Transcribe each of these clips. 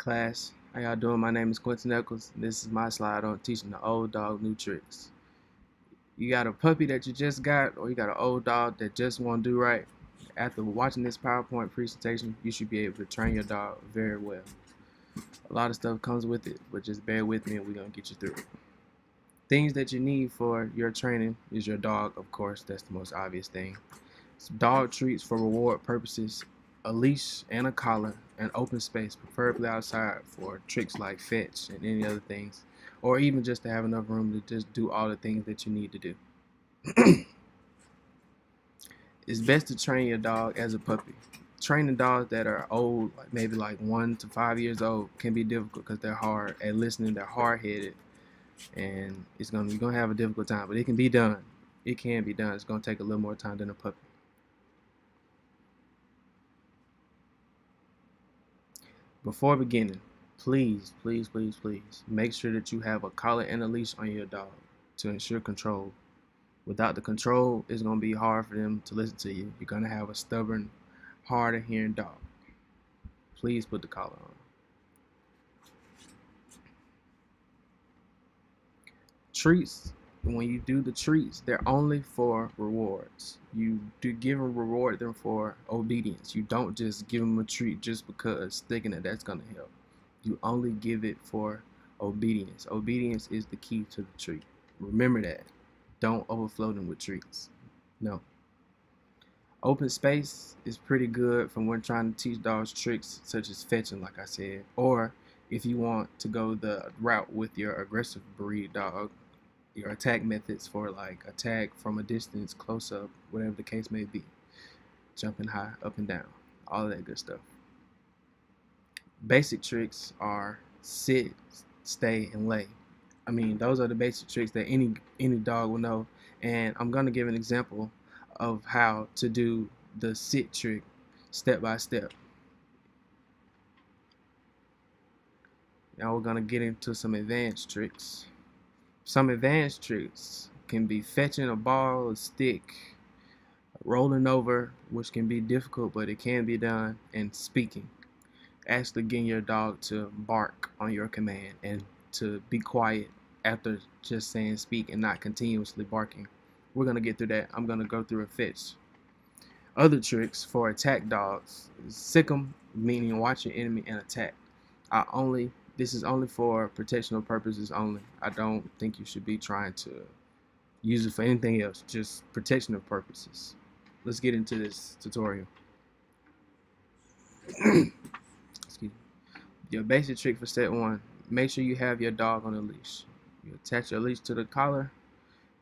Class, how y'all doing? My name is Quentin Eccles. This is my slide on teaching the old dog new tricks. You got a puppy that you just got, or you got an old dog that just won't do right. After watching this PowerPoint presentation, you should be able to train your dog very well. A lot of stuff comes with it, but just bear with me and we're going to get you through it. Things that you need for your training is your dog, of course. That's the most obvious thing. Some dog treats for reward purposes, a leash and a collar, and open space, preferably outside for tricks like fetch and any other things, or even just to have enough room to just do all the things that you need to do. It's best to train your dog as a puppy. Training dogs that are old, like maybe like 1 to 5 years old, can be difficult because they're hard at listening, they're hard-headed, and you're gonna have a difficult time. But it can be done. It can be done. It's gonna take a little more time than a puppy. Before beginning, please, please, please, please make sure that you have a collar and a leash on your dog to ensure control. Without the control, it's going to be hard for them to listen to you. You're going to have a stubborn, hard of hearing dog. Please put the collar on. Treats, when you do the treats, they're only for rewards. You do reward them for obedience. You don't just give them a treat just because thinking that that's going to help. You only give it for obedience. Obedience is the key to the treat. Remember that. Don't overflow them with treats. No. Open space is pretty good from when trying to teach dogs tricks such as fetching, like I said, or if you want to go the route with your aggressive breed dog, your attack methods for like attack from a distance, close up, whatever the case may be, jumping high, up and down, all of that good stuff. Basic tricks are sit, stay, and lay. I mean, those are the basic tricks that any dog will know. And I'm gonna give an example of how to do the sit trick step by step. Now we're gonna get into some advanced tricks. Some advanced tricks can be fetching a ball, a stick, rolling over, which can be difficult, but it can be done, and speaking. Actually getting your dog to bark on your command and to be quiet after just saying speak and not continuously barking. We're going to get through that. I'm going to go through a fetch. Other tricks for attack dogs: sick 'em, meaning watch your enemy and attack. This is only for protectional purposes only. I don't think you should be trying to use it for anything else, just protectional purposes. Let's get into this tutorial. Excuse me. Your basic trick for step one: make sure you have your dog on a leash. You attach your leash to the collar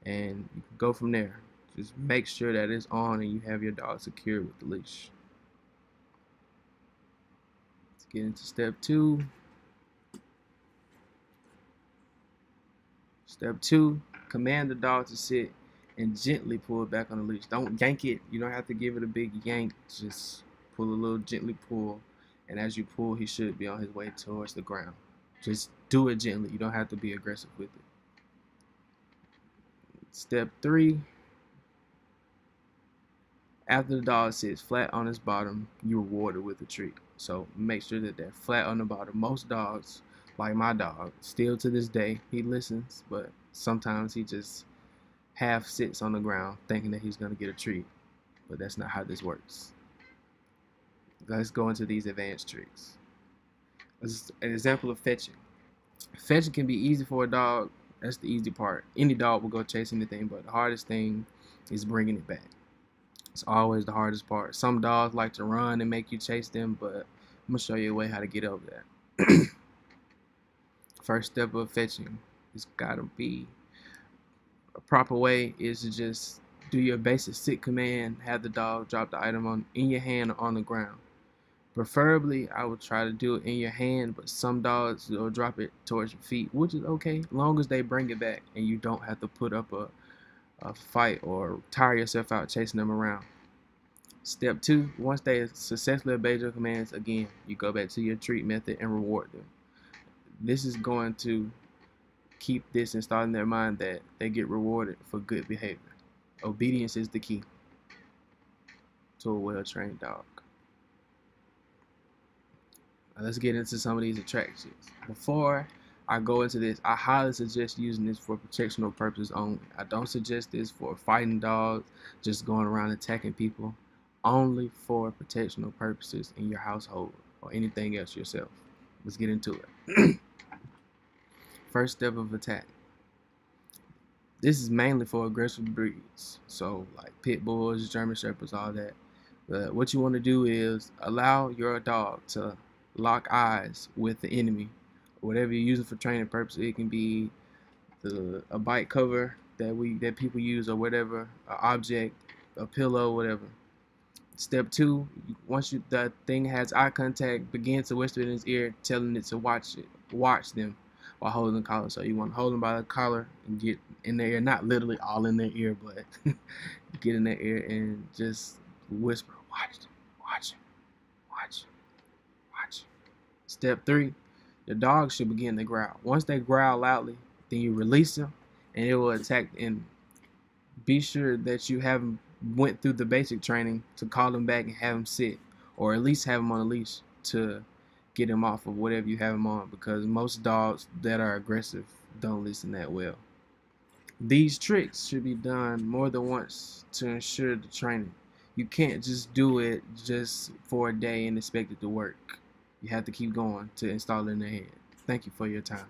and you can go from there. Just make sure that it's on and you have your dog secured with the leash. Let's get into step two. Step two, command the dog to sit and gently pull it back on the leash. Don't yank it. You don't have to give it a big yank. Just pull a little, gently pull. And as you pull, he should be on his way towards the ground. Just do it gently. You don't have to be aggressive with it. Step three, after the dog sits flat on his bottom, you reward it with a treat. So make sure that they're flat on the bottom. Most dogs, like my dog, still to this day, he listens, but sometimes he just half sits on the ground thinking that he's going to get a treat. But that's not how this works. Let's go into these advanced tricks. This is an example of fetching. Fetching can be easy for a dog. That's the easy part. Any dog will go chase anything, but the hardest thing is bringing it back. It's always the hardest part. Some dogs like to run and make you chase them, but I'm gonna show you a way how to get over that. First step of fetching is gotta be a proper way is to just do your basic sit command, have the dog drop the item in your hand or on the ground. Preferably, I would try to do it in your hand, but some dogs will drop it towards your feet, which is okay, as long as they bring it back and you don't have to put up a fight or tire yourself out chasing them around. Step two, once they successfully obey your commands, again, you go back to your treat method and reward them. This is going to keep this installed in their mind that they get rewarded for good behavior. Obedience is the key to a well-trained dog. Now let's get into some of these attractions. Before I go into this, I highly suggest using this for protectional purposes only. I don't suggest this for fighting dogs, just going around attacking people. Only for protectional purposes in your household or anything else yourself. Let's get into it. First step of attack. This is mainly for aggressive breeds, so like pit bulls, German shepherds, all that. But what you want to do is allow your dog to lock eyes with the enemy, whatever you're using for training purposes. It can be a bite cover that people use, or whatever, an object, a pillow, whatever. Step two, once the thing has eye contact, begin to whisper in his ear, telling it to watch them while holding the collar. So you want to hold them by the collar and get in their ear, not literally all in their ear, but get in their ear and just whisper, watch them, watch them, watch, watch. Step three, the dog should begin to growl. Once they growl loudly, then you release them and it will attack the enemy. Be sure that you have them went through the basic training to call them back and have them sit, or at least have them on a leash to get them off of whatever you have them on, because most dogs that are aggressive don't listen that well. These tricks should be done more than once to ensure the training. You can't just do it just for a day and expect it to work. You have to keep going to install it in their head. Thank you for your time.